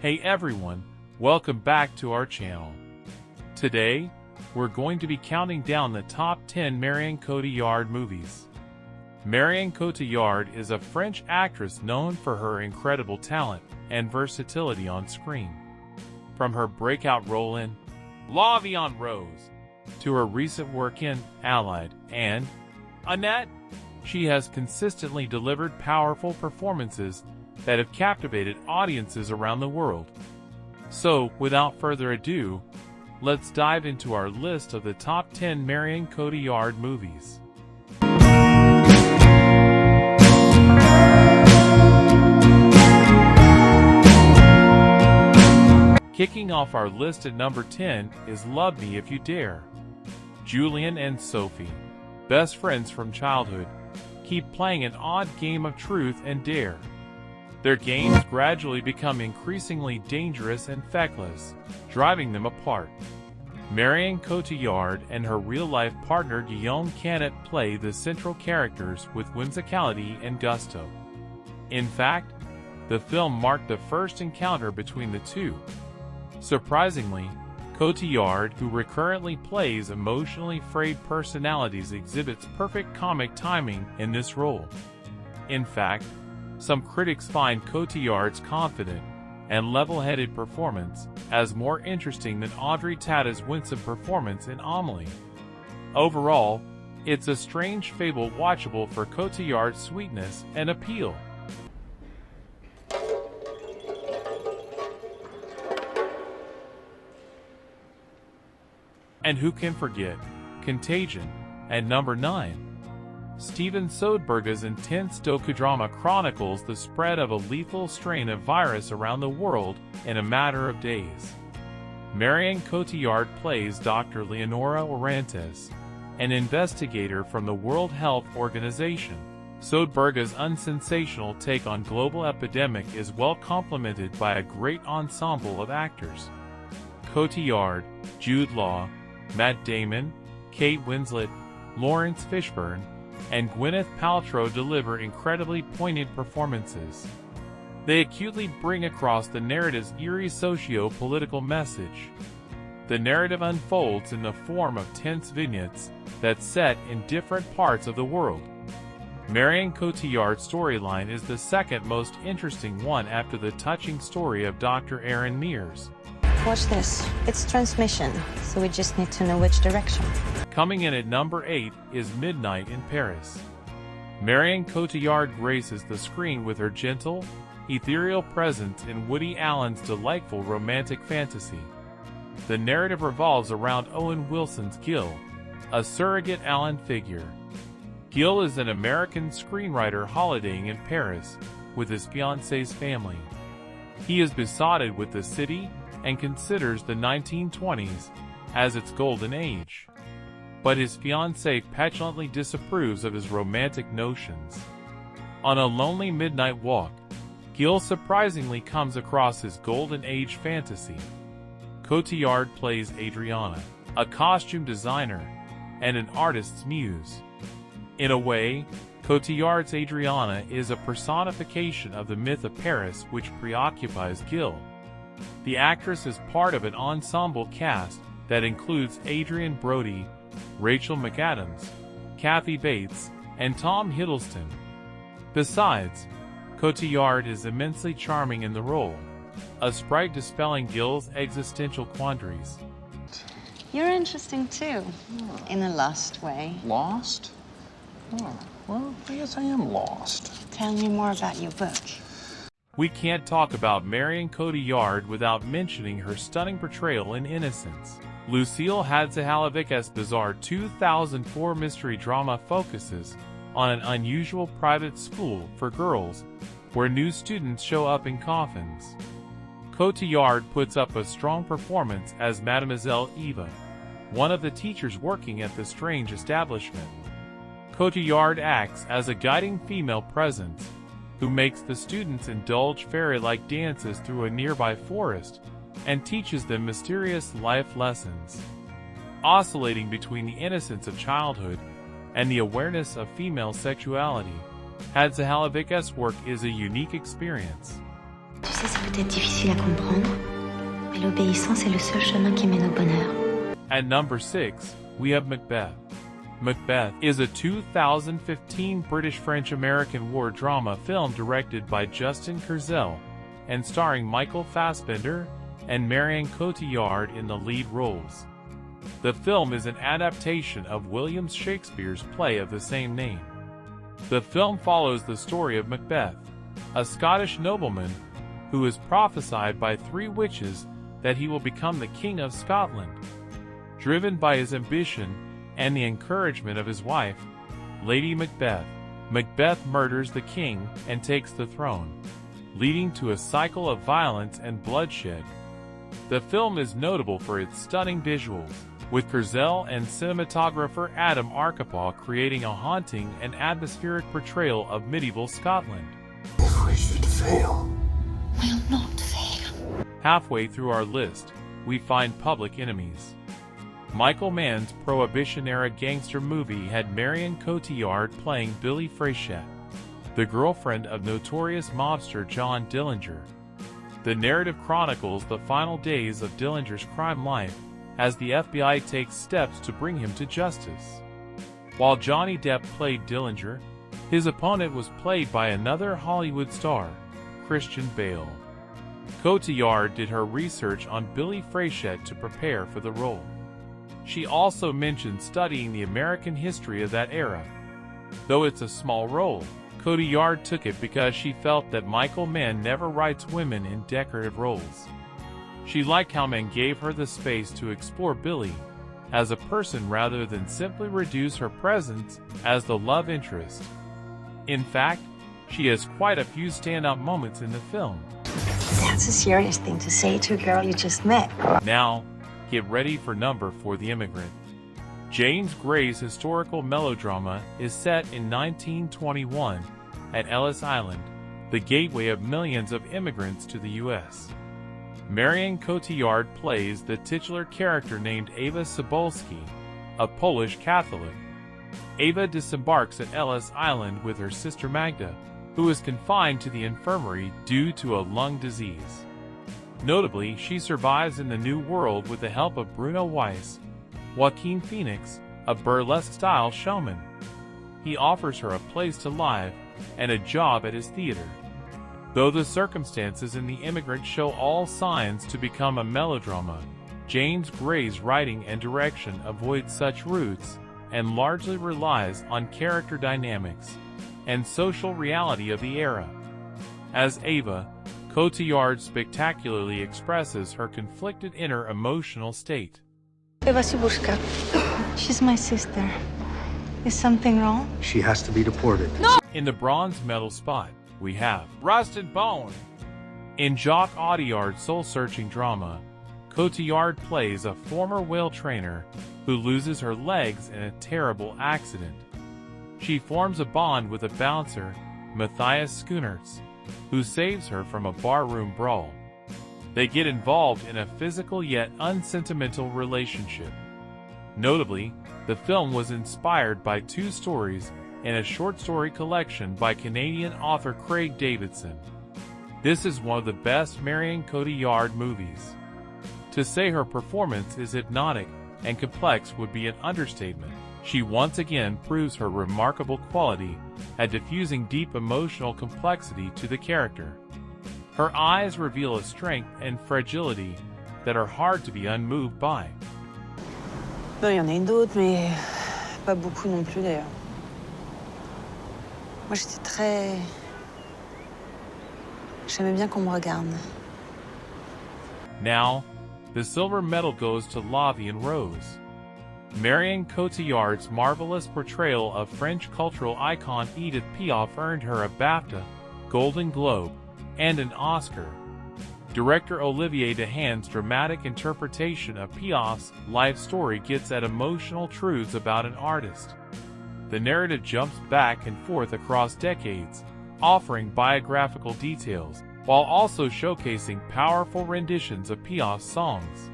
Hey everyone, welcome back to our channel. Today, we're going to be counting down the top 10 Marion Cotillard movies. Marion Cotillard is a French actress known for her incredible talent and versatility on screen. From her breakout role in La Vie en Rose to her recent work in Allied and Annette, she has consistently delivered powerful performances that have captivated audiences around the world. So, without further ado, let's dive into our list of the top 10 Marion Cotillard movies. Kicking off our list at number 10 is Love Me If You Dare. Julian and Sophie, best friends from childhood, keep playing an odd game of truth and dare. Their games gradually become increasingly dangerous and feckless, driving them apart. Marion Cotillard and her real-life partner Guillaume Canet play the central characters with whimsicality and gusto. In fact, the film marked the first encounter between the two. Surprisingly, Cotillard, who recurrently plays emotionally frayed personalities, exhibits perfect comic timing in this role. In fact, some critics find Cotillard's confident and level-headed performance as more interesting than Audrey Tautá's winsome performance in Amélie. Overall, it's a strange fable watchable for Cotillard's sweetness and appeal. And who can forget Contagion at number 9? Steven Soderbergh's intense docudrama chronicles the spread of a lethal strain of virus around the world in a matter of days. Marion Cotillard plays Dr. Leonora Orantes, an investigator from the World Health Organization. Soderbergh's unsensational take on global epidemic is well complemented by a great ensemble of actors. Cotillard, Jude Law, Matt Damon, Kate Winslet, Lawrence Fishburne, and Gwyneth Paltrow deliver incredibly poignant performances. They acutely bring across the narrative's eerie socio-political message. The narrative unfolds in the form of tense vignettes that set in different parts of the world. Marion Cotillard's storyline is the second most interesting one after the touching story of Dr. Aaron Mears. Watch this. It's transmission, so we just need to know which direction. Coming in at number 8 is Midnight in Paris. Marion Cotillard graces the screen with her gentle, ethereal presence in Woody Allen's delightful romantic fantasy. The narrative revolves around Owen Wilson's Gil, a surrogate Allen figure. Gil is an American screenwriter holidaying in Paris with his fiancée's family. He is besotted with the city and considers the 1920s as its golden age. But his fiancée petulantly disapproves of his romantic notions. On a lonely midnight walk, Gil surprisingly comes across his golden age fantasy. Cotillard plays Adriana, a costume designer and an artist's muse. In a way, Cotillard's Adriana is a personification of the myth of Paris which preoccupies Gil. The actress is part of an ensemble cast that includes Adrian Brody, Rachel McAdams, Kathy Bates, and Tom Hiddleston. Besides, Cotillard is immensely charming in the role, a sprite dispelling Gil's existential quandaries. You're interesting too, in a lost way. Lost? Oh, well, I guess I am lost. Tell me more about your book. We can't talk about Marion Cotillard without mentioning her stunning portrayal in Innocence. Lucille Hadzahalovic's bizarre 2004 mystery drama focuses on an unusual private school for girls where new students show up in coffins. Cotillard puts up a strong performance as Mademoiselle Eva, one of the teachers working at the strange establishment. Cotillard acts as a guiding female presence who makes the students indulge fairy-like dances through a nearby forest and teaches them mysterious life lessons. Oscillating between the innocence of childhood and the awareness of female sexuality, Hadzahalovic's work is a unique experience. Tu sais, c'est peut-être difficile à comprendre, mais l'obéissance est le seul chemin qui mène au bonheur. At number 6, we have Macbeth. Macbeth is a 2015 British-French-American war drama film directed by Justin Kurzel and starring Michael Fassbender and Marion Cotillard in the lead roles. The film is an adaptation of William Shakespeare's play of the same name. The film follows the story of Macbeth, a Scottish nobleman who is prophesied by 3 witches that he will become the King of Scotland. Driven by his ambition and the encouragement of his wife, Lady Macbeth, Macbeth murders the king and takes the throne, leading to a cycle of violence and bloodshed. The film is notable for its stunning visuals, with Kurzel and cinematographer Adam Arkapaw creating a haunting and atmospheric portrayal of medieval Scotland. If we should fail, We'll not fail. Halfway through our list, we find Public Enemies. Michael Mann's Prohibition-era gangster movie had Marion Cotillard playing Billie Frechette, the girlfriend of notorious mobster John Dillinger. The narrative chronicles the final days of Dillinger's crime life as the FBI takes steps to bring him to justice. While Johnny Depp played Dillinger, his opponent was played by another Hollywood star, Christian Bale. Cotillard did her research on Billie Frechette to prepare for the role. She also mentioned studying the American history of that era. Though it's a small role, Cotillard took it because she felt that Michael Mann never writes women in decorative roles. She liked how Mann gave her the space to explore Billie as a person rather than simply reduce her presence as the love interest. In fact, she has quite a few stand-up moments in the film. That's a serious thing to say to a girl you just met. Now, get ready for number 4, The Immigrant. James Gray's historical melodrama is set in 1921 at Ellis Island, the gateway of millions of immigrants to the U.S. Marion Cotillard plays the titular character named Ava Sobolski, a Polish Catholic. Ava disembarks at Ellis Island with her sister Magda, who is confined to the infirmary due to a lung disease. Notably, she survives in the New World with the help of Bruno Weiss, Joaquin Phoenix, a burlesque-style showman. He offers her a place to live and a job at his theater. Though the circumstances in The Immigrant show all signs to become a melodrama, James Gray's writing and direction avoids such roots and largely relies on character dynamics and social reality of the era. As Ava, Cotillard spectacularly expresses her conflicted inner emotional state. Eva Sibushka. She's my sister. Is something wrong? she has to be deported. In the bronze medal spot, we have Rust and Bone. In Jacques Audiard's soul-searching drama, Cotillard plays a former whale trainer who loses her legs in a terrible accident. She forms a bond with a bouncer, Matthias Schoenertz, who saves her from a barroom brawl. They get involved in a physical yet unsentimental relationship. Notably, the film was inspired by 2 stories in a short story collection by Canadian author Craig Davidson. This is one of the best Marion Cotillard movies. To say her performance is hypnotic and complex would be an understatement. She once again proves her remarkable quality at diffusing deep emotional complexity to the character. Her eyes reveal a strength and fragility that are hard to be unmoved by. Il y en a eu d'autres, mais pas beaucoup non plus d'ailleurs. Moi, j'étais très... J'aimais bien qu'on me regarde. Now, the silver medal goes to Lavian Rose. Marion Cotillard's marvelous portrayal of French cultural icon Edith Piaf earned her a BAFTA, Golden Globe, and an Oscar. Director Olivier Dehaen's dramatic interpretation of Piaf's life story gets at emotional truths about an artist. The narrative jumps back and forth across decades, offering biographical details, while also showcasing powerful renditions of Piaf's songs.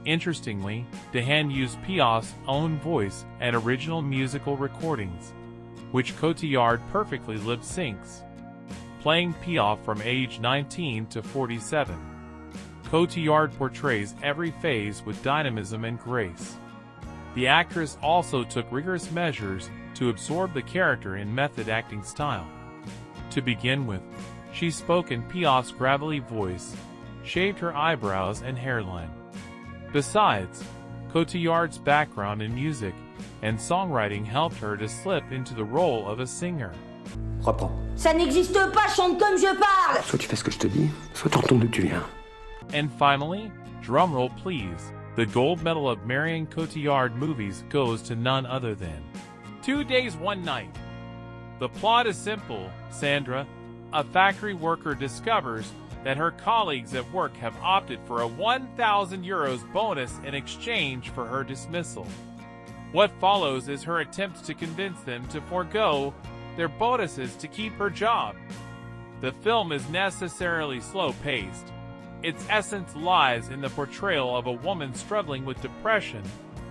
Interestingly, Dehaene used Piaf's own voice and original musical recordings, which Cotillard perfectly lip-syncs. playing Piaf from age 19 to 47. Cotillard portrays every phase with dynamism and grace. The actress also took rigorous measures to absorb the character in method acting style. To begin with, she spoke in Piaf's gravelly voice, shaved her eyebrows and hairline. Besides, Cotillard's background in music and songwriting helped her to slip into the role of a singer. Reprends. Ça n'existe pas, chante comme je parle! Soit tu fais ce que je te dis, soit tu retournes d'où tu viens. And finally, drumroll please, the gold medal of Marion Cotillard movies goes to none other than 2 Days, One Night. The plot is simple. Sandra, a factory worker, discovers that her colleagues at work have opted for a 1,000 euros bonus in exchange for her dismissal. What follows is her attempt to convince them to forego their bonuses to keep her job. The film is necessarily slow-paced. Its essence lies in the portrayal of a woman struggling with depression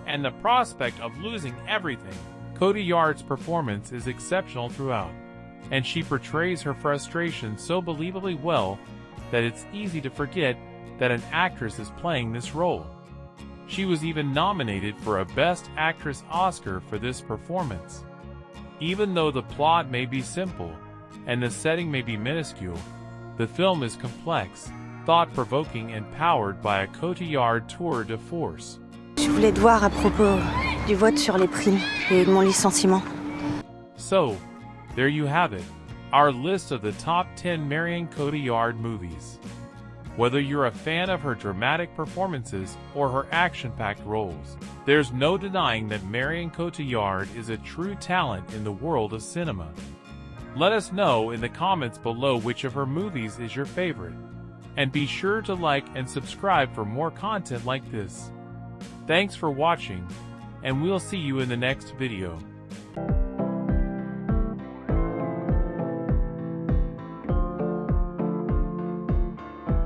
and the prospect of losing everything. Cotillard's performance is exceptional throughout, and she portrays her frustration so believably well that it's easy to forget that an actress is playing this role. She was even nominated for a Best Actress Oscar for this performance. Even though the plot may be simple and the setting may be minuscule, the film is complex, thought-provoking, and powered by a Cotillard tour de force. Je voulais te voir à propos du vote sur les primes et de mon licenciement. So, there you have it, our list of the top 10 Marion Cotillard movies. Whether you're a fan of her dramatic performances or her action-packed roles, there's no denying that Marion Cotillard is a true talent in the world of cinema. Let us know in the comments below which of her movies is your favorite. And be sure to like and subscribe for more content like this. Thanks for watching, and we'll see you in the next video.